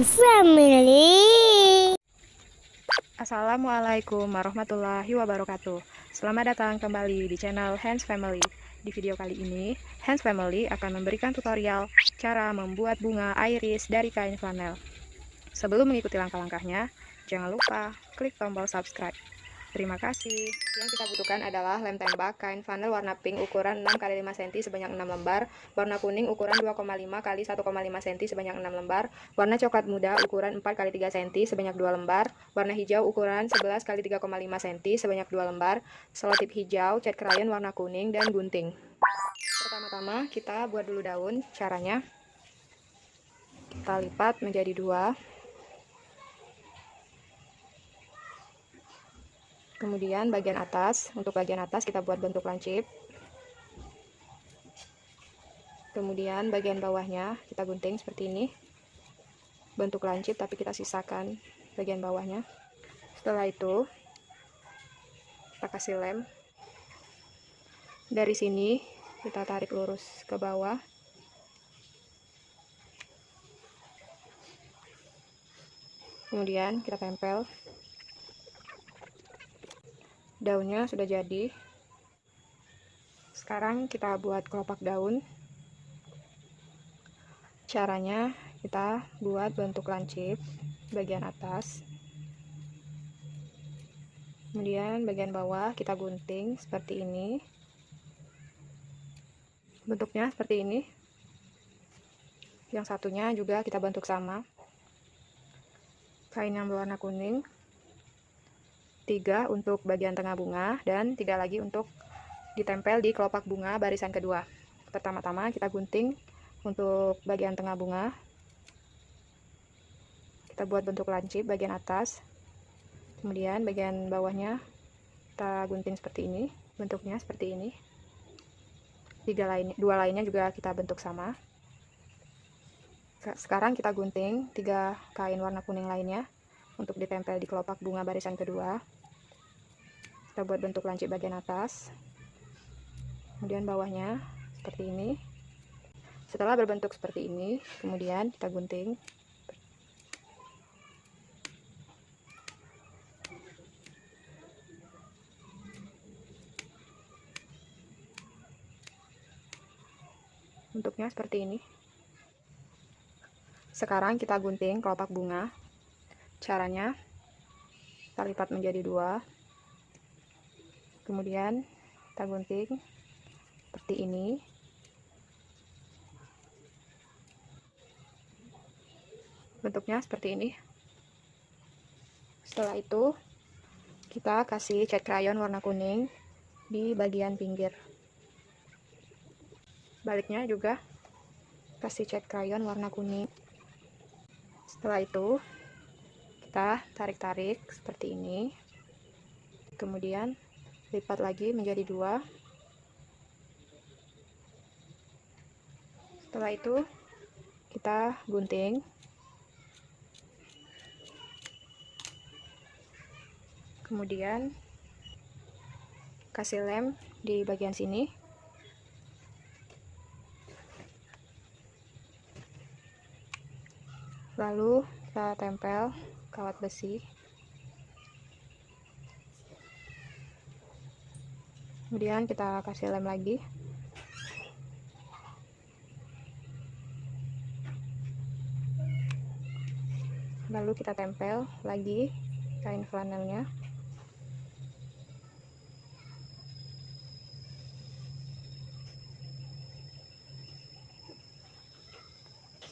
Hands Family. Assalamualaikum warahmatullahi wabarakatuh. Selamat datang kembali di channel Hands Family. Di video kali ini, Hands Family akan memberikan tutorial cara membuat bunga iris dari kain flanel. Sebelum mengikuti langkah-langkahnya, jangan lupa klik tombol subscribe. Terima kasih. Yang kita butuhkan adalah lem tembak kain flanel warna pink ukuran 6 x 5 cm sebanyak 6 lembar, warna kuning ukuran 2,5 x 1,5 cm sebanyak 6 lembar, warna coklat muda ukuran 4 x 3 cm sebanyak 2 lembar, warna hijau ukuran 11 x 3,5 cm sebanyak 2 lembar, selotip hijau, cat krayon warna kuning, dan gunting. Pertama-tama kita buat dulu daun. Caranya, kita lipat menjadi 2. Kemudian bagian atas, untuk bagian atas kita buat bentuk lancip. Kemudian bagian bawahnya kita gunting seperti ini. Bentuk lancip tapi kita sisakan bagian bawahnya. Setelah itu kita kasih lem. Dari sini kita tarik lurus ke bawah. Kemudian kita tempel. Daunnya sudah jadi. Sekarang kita buat kelopak daun. Caranya, kita buat bentuk lancip bagian atas. Kemudian bagian bawah kita gunting seperti ini. Bentuknya seperti ini. Yang satunya juga kita bentuk sama. Kain yang berwarna kuning. 3 untuk bagian tengah bunga dan 3 lagi untuk ditempel di kelopak bunga barisan kedua. Pertama-tama kita gunting untuk bagian tengah bunga. Kita buat bentuk lancip bagian atas. Kemudian bagian bawahnya kita gunting seperti ini. Bentuknya seperti ini. 2 lainnya juga kita bentuk sama. Sekarang kita gunting 3 kain warna kuning lainnya untuk ditempel di kelopak bunga barisan kedua. Kita buat bentuk lancip bagian atas, kemudian bawahnya seperti ini. Setelah berbentuk seperti ini, kemudian kita gunting. Bentuknya seperti ini. Sekarang kita gunting kelopak bunga. Caranya, kita lipat menjadi 2. Kemudian kita gunting seperti ini. Bentuknya seperti ini. Setelah itu kita kasih cat krayon warna kuning di bagian pinggir. Baliknya juga kasih cat krayon warna kuning. Setelah itu kita tarik-tarik seperti ini. Kemudian lipat lagi menjadi 2. Setelah itu kita gunting. Kemudian kasih lem di bagian sini. Lalu kita tempel kawat besi. Kemudian kita kasih lem lagi. Lalu kita tempel lagi kain flanelnya.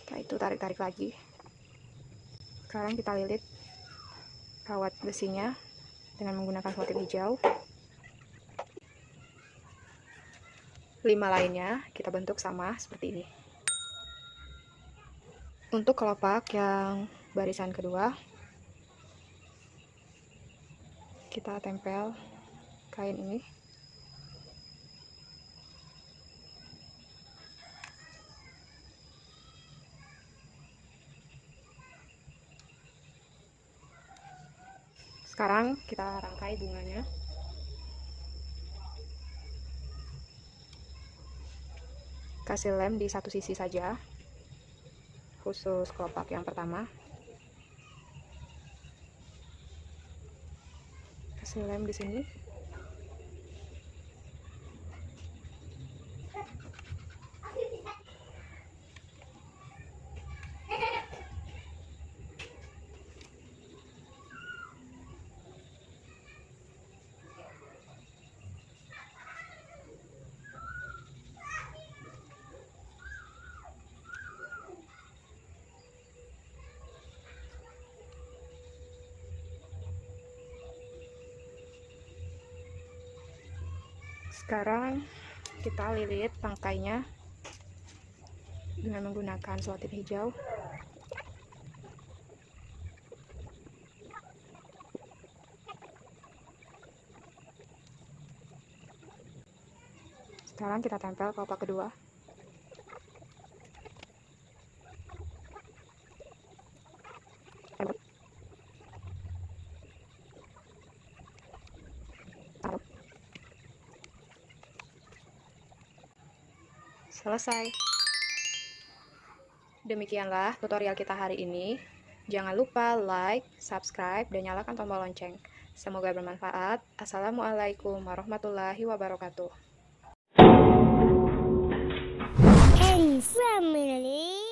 Setelah itu tarik-tarik lagi. Sekarang kita lilit kawat besinya dengan menggunakan selotip hijau. 5 lainnya kita bentuk sama seperti ini. Untuk kelopak yang barisan kedua, kita tempel kain ini. Sekarang kita rangkai bunganya. Kasih lem di satu sisi saja, khusus kelopak yang pertama. kasih lem di sini. Sekarang kita lilit tangkainya dengan menggunakan selotip hijau. Sekarang kita tempel kelopak kedua. Selesai. Demikianlah tutorial kita hari ini. Jangan lupa like, subscribe, dan nyalakan tombol lonceng. Semoga bermanfaat. Assalamualaikum warahmatullahi wabarakatuh. And family.